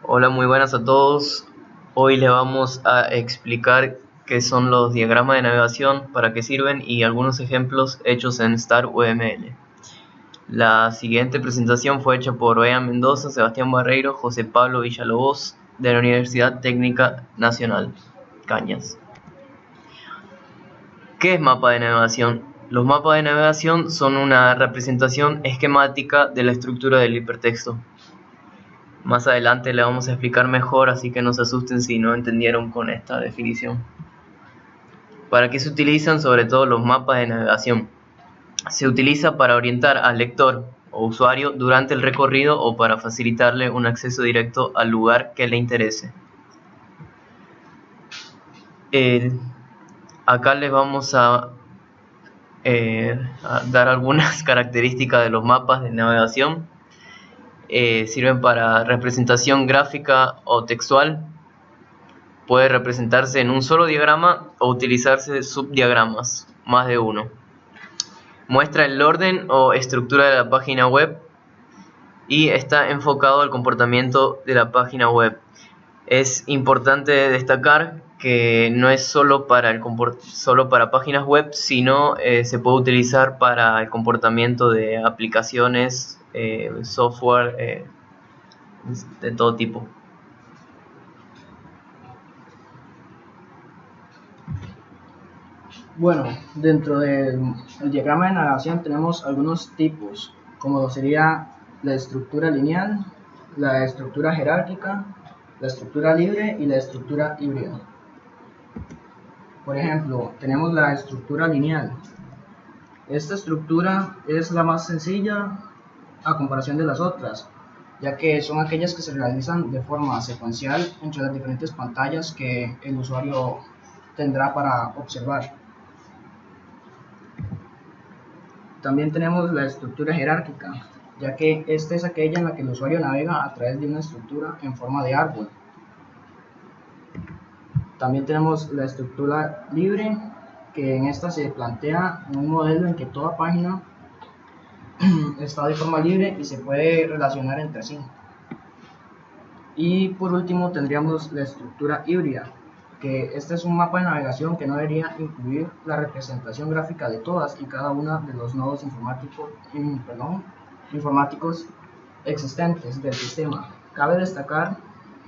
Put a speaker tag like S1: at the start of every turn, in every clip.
S1: Hola, muy buenas a todos. Hoy les vamos a explicar qué son los diagramas de navegación, para qué sirven y algunos ejemplos hechos en StarUML. La siguiente presentación fue hecha por Brian Mendoza, Sebastián Barreiro, José Pablo Villalobos de la Universidad Técnica Nacional, Cañas. ¿Qué es mapa de navegación? Los mapas de navegación son una representación esquemática de la estructura del hipertexto. Más adelante le vamos a explicar mejor, así que no se asusten si no entendieron con esta definición. ¿Para qué se utilizan sobre todo los mapas de navegación? Se utiliza para orientar al lector o usuario durante el recorrido o para facilitarle un acceso directo al lugar que le interese. Acá les vamos a dar algunas características de los mapas de navegación. Sirven para representación gráfica o textual. Puede representarse en un solo diagrama o utilizarse subdiagramas, más de uno. Muestra el orden o estructura de la página web y está enfocado al comportamiento de la página web. Es importante destacar que no es solo para páginas web, sino se puede utilizar para el comportamiento de aplicaciones, software de todo tipo.
S2: Bueno, dentro del diagrama de navegación tenemos algunos tipos, como sería la estructura lineal, la estructura jerárquica, la estructura libre y la estructura híbrida. Por ejemplo, tenemos la estructura lineal. Esta estructura es la más sencilla a comparación de las otras, ya que son aquellas que se realizan de forma secuencial entre las diferentes pantallas que el usuario tendrá para observar. También tenemos la estructura jerárquica, ya que esta es aquella en la que el usuario navega a través de una estructura en forma de árbol. También tenemos la estructura libre, que en esta se plantea un modelo en que toda página está de forma libre y se puede relacionar entre sí. Y por último tendríamos la estructura híbrida, que este es un mapa de navegación que no debería incluir la representación gráfica de todas y cada una de los nodos informáticos existentes del sistema. Cabe destacar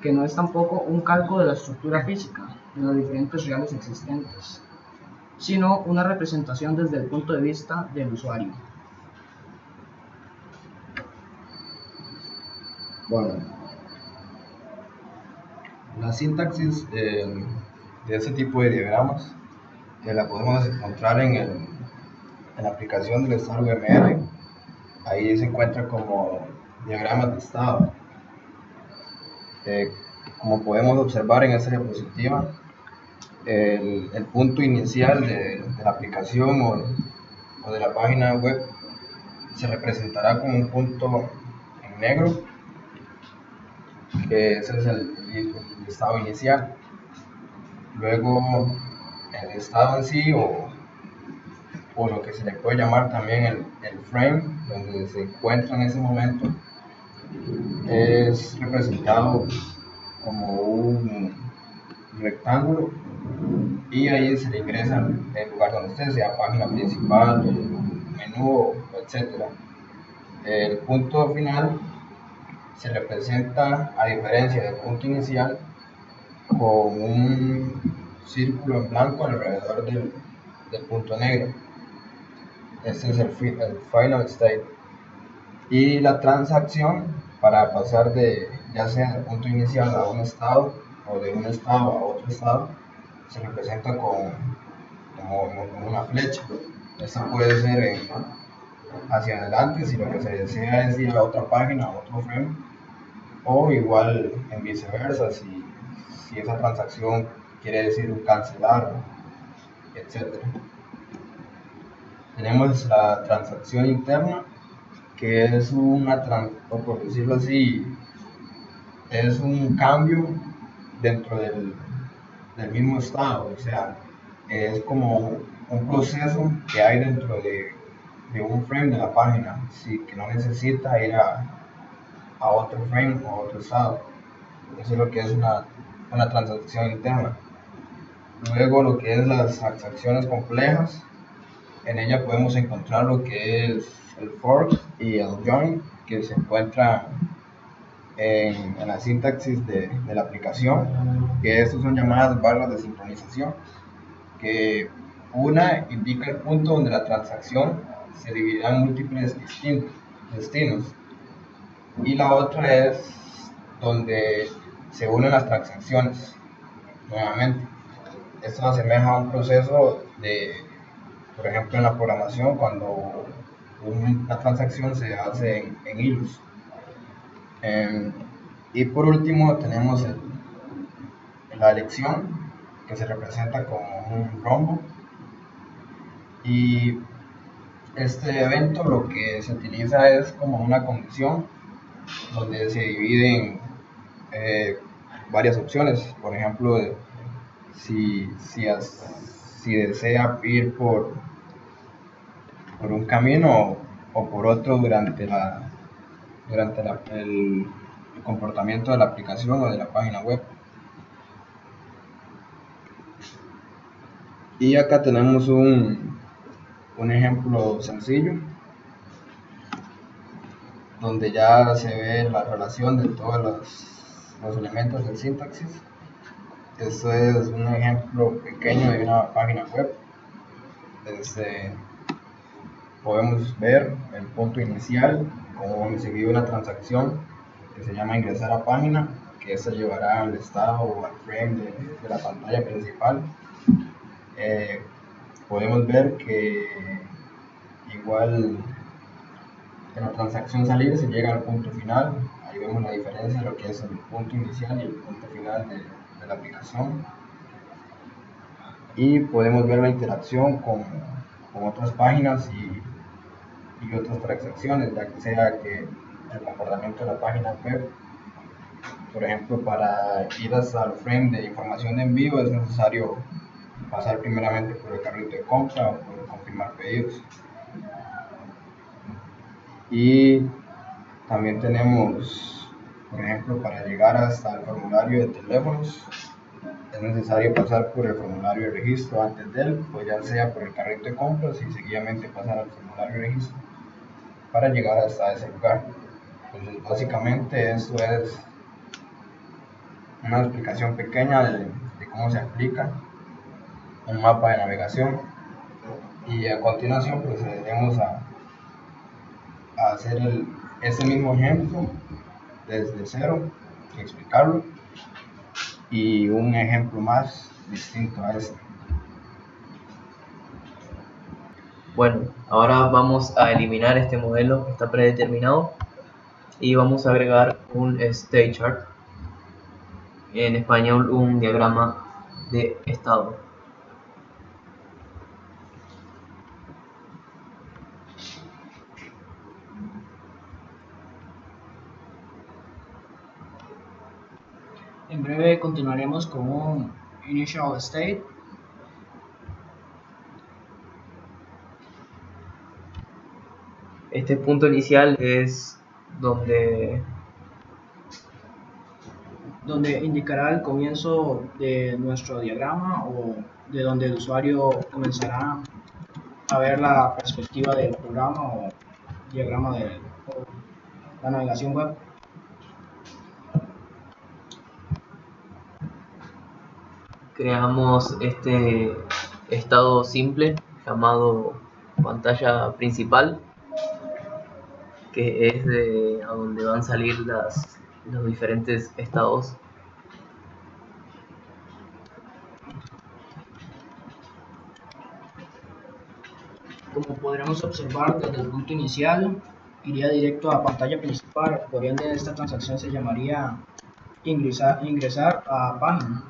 S2: que no es tampoco un cálculo de la estructura física de los diferentes reales existentes, sino una representación desde el punto de vista del usuario.
S3: Bueno, la sintaxis de este tipo de diagramas la podemos encontrar en la aplicación del StarUML. Ahí se encuentra como diagramas de estado. Como podemos observar en esta diapositiva, el punto inicial de la aplicación o de la página web se representará como un punto en negro, que ese es el estado inicial. Luego el estado en sí, o lo que se le puede llamar también el frame, donde se encuentra en ese momento, es representado como un rectángulo, y ahí se le ingresa el lugar donde esté, sea página principal, menú, etc. El punto final se representa, a diferencia del punto inicial, con un círculo en blanco alrededor del punto negro. Este es el final state. Y la transacción, para pasar ya sea del punto inicial a un estado o de un estado a otro estado, se representa como una flecha. Esta puede ser hacia adelante si lo que se desea es ir a otra página, a otro frame, o igual en viceversa si esa transacción quiere decir un cancelar, etc. Tenemos la transacción interna, que es por decirlo así, es un cambio dentro del mismo estado, o sea, es como un proceso que hay dentro de un frame de la página, que no necesita ir a otro frame o a otro estado. Eso es lo que es una transacción interna. Luego lo que es las transacciones complejas, en ella podemos encontrar lo que es el fork y el join, que se encuentra en la sintaxis de la aplicación, que estos son llamadas barras de sincronización, que una indica el punto donde la transacción se dividirá en múltiples destinos, y la otra es donde se unen las transacciones nuevamente. Esto asemeja a un proceso de, por ejemplo, en la programación, cuando una transacción se hace en hilos. Y por último tenemos la elección, que se representa como un rombo, y este evento lo que se utiliza es como una condición donde se dividen varias opciones. Por ejemplo, si desea ir por un camino o por otro durante el comportamiento de la aplicación o de la página web. Y acá tenemos un ejemplo sencillo donde ya se ve la relación de todos los elementos del sintaxis. Esto es un ejemplo pequeño de una página web. Podemos ver el punto inicial, cómo se vive una transacción que se llama ingresar a página, que eso llevará al estado o al frame de la pantalla principal. Podemos ver que igual en la transacción salir se llega al punto final. Ahí vemos la diferencia de lo que es el punto inicial y el punto final de la aplicación. Y podemos ver la interacción con otras páginas y otras transacciones, ya que sea que el comportamiento de la página web, por ejemplo, para ir hasta el frame de información de envío es necesario pasar primeramente por el carrito de compra o por confirmar pedidos. Y también tenemos, por ejemplo, para llegar hasta el formulario de teléfonos es necesario pasar por el formulario de registro antes de él, pues ya sea por el carrito de compras y seguidamente pasar al formulario de registro para llegar hasta ese lugar. Entonces básicamente esto es una explicación pequeña de cómo se aplica un mapa de navegación, y a continuación procederemos a hacer ese mismo ejemplo desde cero, explicarlo, y un ejemplo más distinto a este.
S1: Bueno, ahora vamos a eliminar este modelo que está predeterminado y vamos a agregar un state chart, en español un diagrama de estado.
S2: En breve continuaremos con un initial state.
S1: Este punto inicial es donde
S2: indicará el comienzo de nuestro diagrama, o de donde el usuario comenzará a ver la perspectiva del programa o diagrama de la navegación web.
S1: creamos este estado simple llamado pantalla principal, que es de a donde van a salir los diferentes estados.
S2: Como podremos observar, desde el punto inicial iría directo a pantalla principal, por ende esta transacción se llamaría ingresar a página.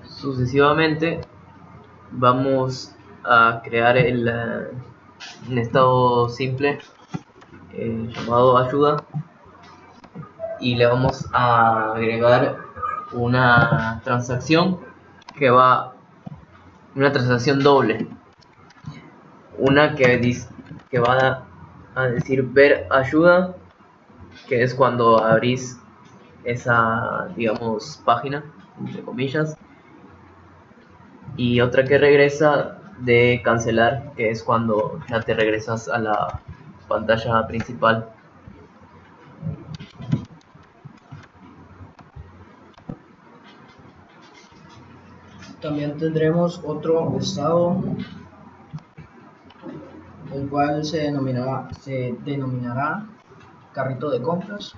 S1: Sucesivamente vamos a crear un estado simple llamado ayuda, y le vamos a agregar una transacción que va, una transacción doble, una que va a decir ver ayuda, que es cuando abrís esa, digamos, página, entre comillas, y otra que regresa de cancelar, que es cuando ya te regresas a la pantalla principal.
S2: También tendremos otro estado, el cual se denominará carrito de compras,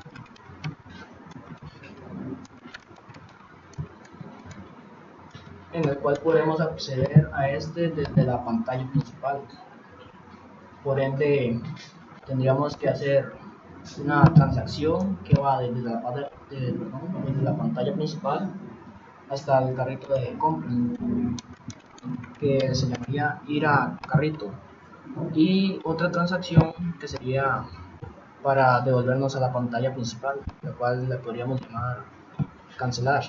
S2: en el cual podemos acceder a este desde la pantalla principal. Por ende, tendríamos que hacer una transacción que va desde la pantalla principal hasta el carrito de compras, que se llamaría ir a carrito, y otra transacción que sería para devolvernos a la pantalla principal, la cual le podríamos llamar cancelar.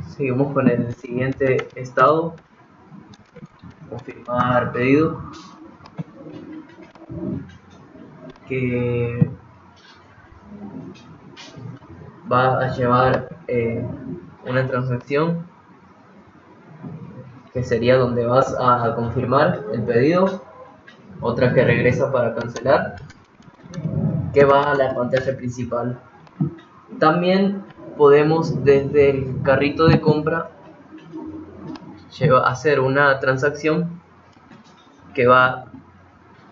S1: Seguimos con el siguiente estado, confirmar pedido, que va a llevar una transacción que sería donde vas a confirmar el pedido, otra que regresa para cancelar, que va a la pantalla principal. También podemos desde el carrito de compra hacer una transacción que va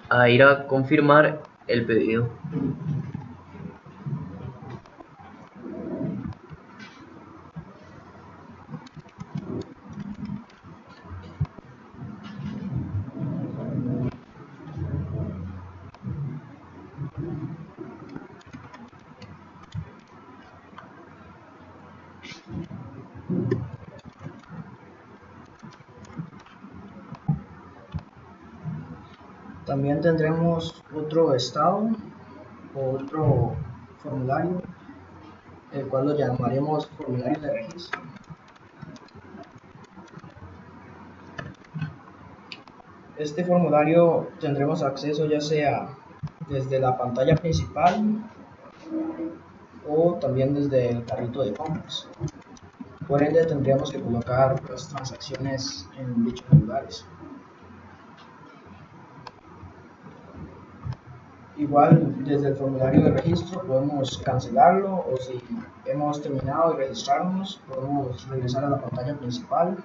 S1: a ir a confirmar el pedido.
S2: También tendremos otro estado o otro formulario, el cual lo llamaremos formulario de registro. Este formulario tendremos acceso ya sea desde la pantalla principal o también desde el carrito de compras. Por ende, tendríamos que colocar las transacciones en dichos lugares. Igual, desde el formulario de registro podemos cancelarlo, o si hemos terminado de registrarnos, podemos regresar a la pantalla principal.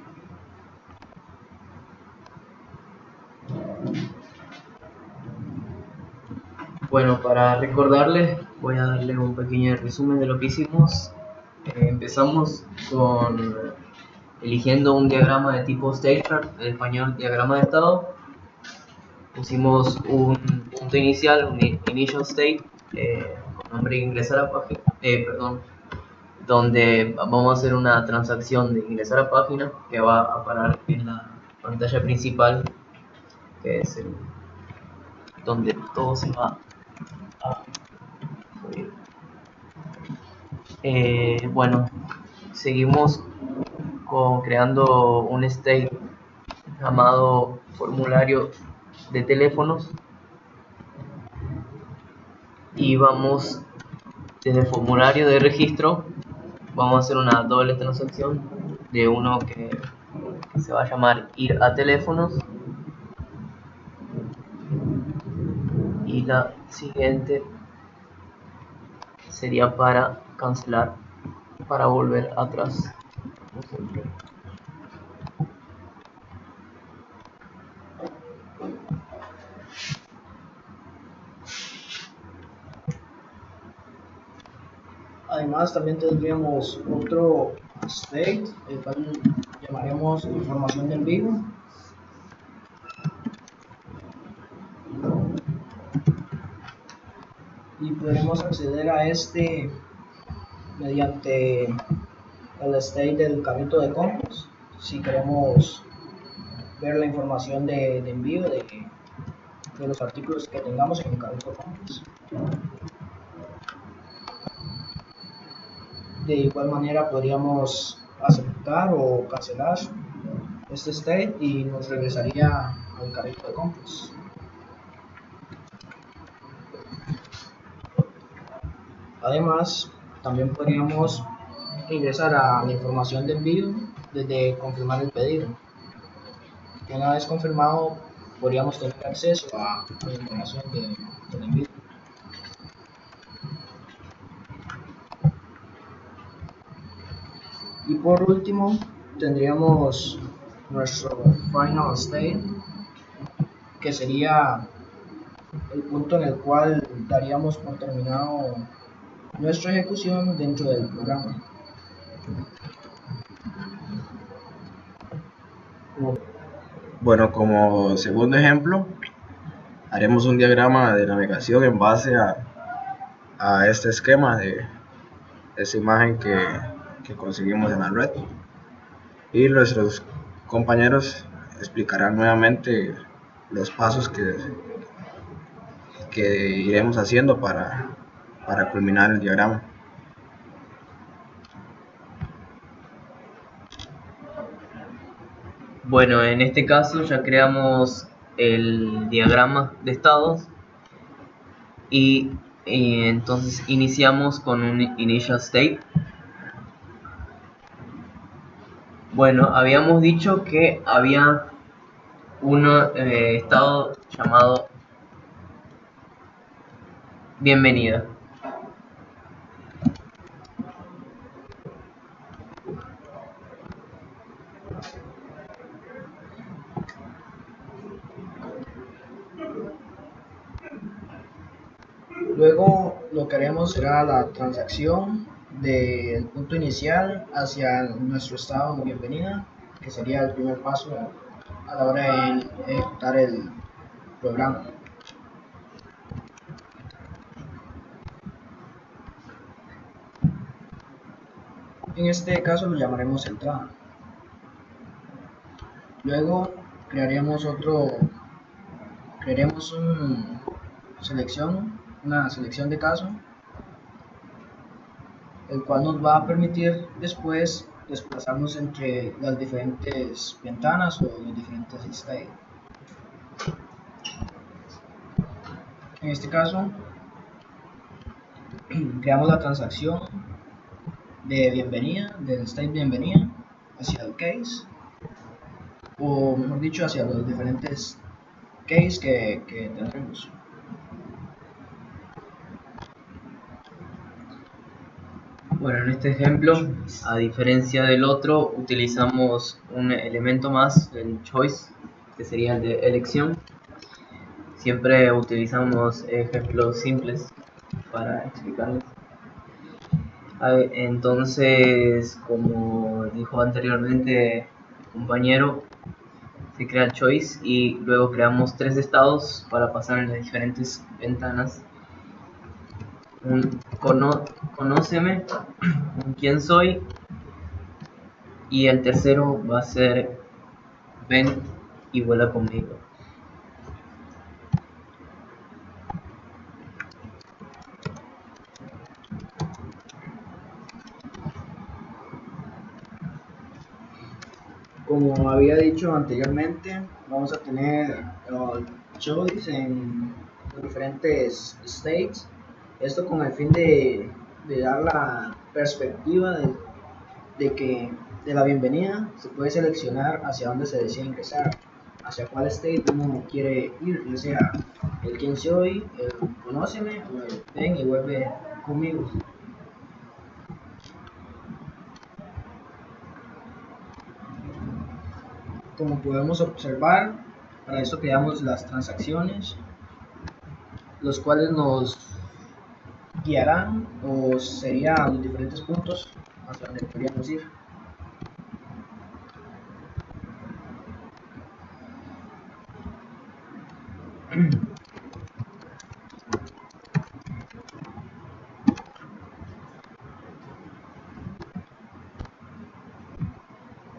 S1: Bueno, para recordarles, voy a darle un pequeño resumen de lo que hicimos. Empezamos con eligiendo un diagrama de tipo state chart, en español diagrama de estado. Pusimos un punto inicial, un initial state, con nombre de ingresar a página, donde vamos a hacer una transacción de ingresar a página que va a parar en la pantalla principal, que es donde todo se va a subir. Bueno, seguimos creando un state llamado formulario de teléfonos, y vamos desde el formulario de registro, vamos a hacer una doble transacción de uno que se va a llamar ir a teléfonos, y la siguiente sería para cancelar, para volver atrás.
S2: Además, también tendríamos otro state, el cual llamaremos información de envío. Y podremos acceder a este mediante el state del carrito de compras. si queremos ver la información de envío de los artículos que tengamos en el carrito Compass. De igual manera podríamos aceptar o cancelar este state y nos regresaría al carrito de Compass. Además, también podríamos ingresar a la información de envío desde confirmar el pedido. Y una vez confirmado, podríamos tener acceso a la información del envío. Y por último, tendríamos nuestro final state, que sería el punto en el cual daríamos por terminado nuestra ejecución dentro del programa.
S3: Bueno, como segundo ejemplo, haremos un diagrama de navegación en base a este esquema de esa imagen que conseguimos en la red. Y nuestros compañeros explicarán nuevamente los pasos que iremos haciendo para culminar el diagrama.
S1: Bueno, en este caso ya creamos el diagrama de estados y entonces iniciamos con un initial state. Bueno, habíamos dicho que había un estado llamado bienvenida.
S2: Luego lo que haremos será la transacción del punto inicial hacia nuestro estado de bienvenida, que sería el primer paso a la hora de ejecutar el programa. En este caso lo llamaremos entrada. Luego crearemos una selección de caso, el cual nos va a permitir después desplazarnos entre las diferentes ventanas o los diferentes states. En este caso, creamos la transacción de bienvenida, del state bienvenida hacia el case, o mejor dicho, hacia los diferentes case que tendremos.
S1: Bueno, en este ejemplo, a diferencia del otro, utilizamos un elemento más, el choice, que sería el de elección. Siempre utilizamos ejemplos simples para explicarles. Entonces, como dijo anteriormente el compañero, se crea el choice y luego creamos 3 estados para pasar en las diferentes ventanas. Un conóceme, un quién soy, y el tercero va a ser ven y vuela conmigo.
S2: Como había dicho anteriormente, vamos a tener choice en los diferentes states. Esto con el fin de dar la perspectiva de la bienvenida. Se puede seleccionar hacia dónde se desea ingresar, hacia cuál state uno quiere ir, ya sea el quién soy, el conóceme o el ven y vuelve conmigo. Como podemos observar, para eso creamos las transacciones, los cuales nos guiarán o serían los diferentes puntos hacia donde queríamos ir.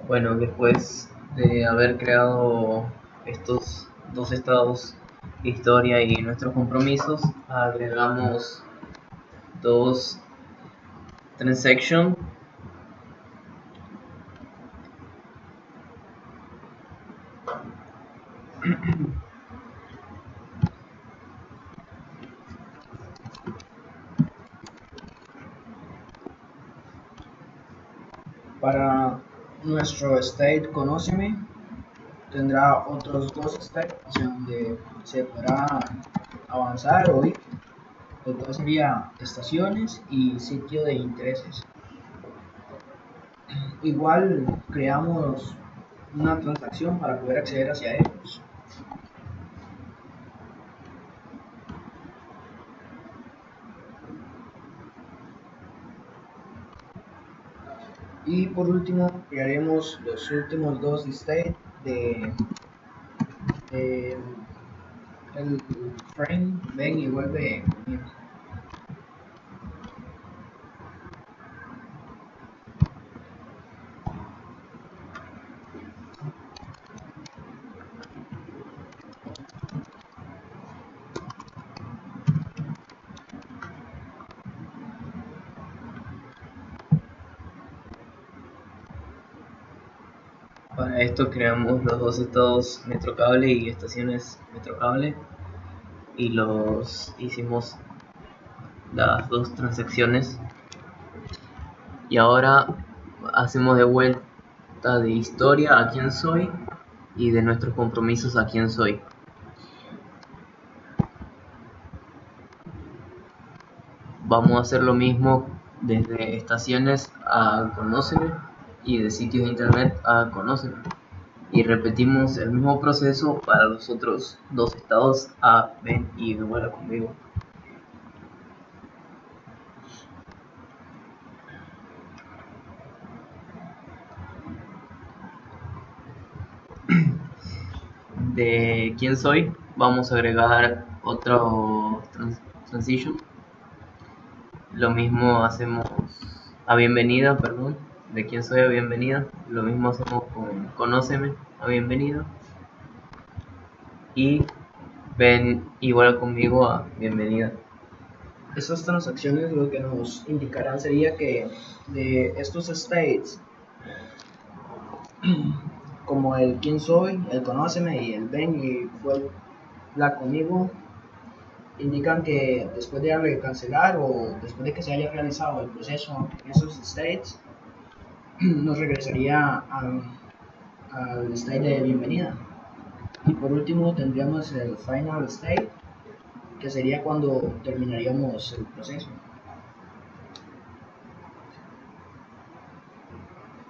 S1: Bueno, después de haber creado estos dos estados, historia y nuestros compromisos, agregamos dos transaction.
S2: Para nuestro state conóceme tendrá otros dos states hacia donde se podrá avanzar o ir. Entonces sería estaciones y sitio de intereses. Igual creamos una transacción para poder acceder hacia ellos. Y por último crearemos los últimos dos states de el frame ven y vuelve.
S1: Para esto creamos los dos estados metrocable y estaciones metrocable y los hicimos las dos transacciones. Y ahora hacemos de vuelta de historia a quién soy y de nuestros compromisos a quién soy. Vamos a hacer lo mismo desde estaciones a conóceme y de sitios de internet a conóceme. Y repetimos el mismo proceso para los otros dos estados a ven y vuela conmigo. De quién soy vamos a agregar otro transition. Lo mismo hacemos a bienvenida, perdón, de quién soy a bienvenida. Lo mismo hacemos con conóceme a bienvenida. Y ven igual conmigo a bienvenida.
S2: Estas transacciones lo que nos indicarán sería que de estos states, como el quién soy, el conóceme y el ven y vuela conmigo, indican que después de darle cancelar o después de que se haya realizado el proceso en esos states, nos regresaría al state de bienvenida. Y por último tendríamos el final state, que sería cuando terminaríamos el proceso.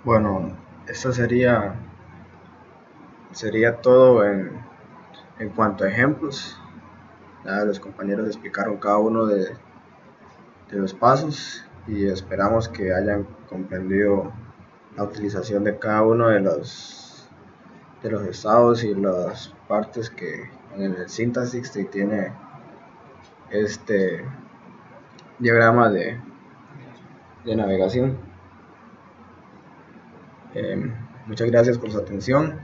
S3: Bueno, eso sería todo en cuanto a ejemplos. Ya los compañeros explicaron cada uno de los pasos y esperamos que hayan comprendido la utilización de cada uno de los estados y las partes que en el sintaxis tiene este diagrama de navegación. Muchas gracias por su atención.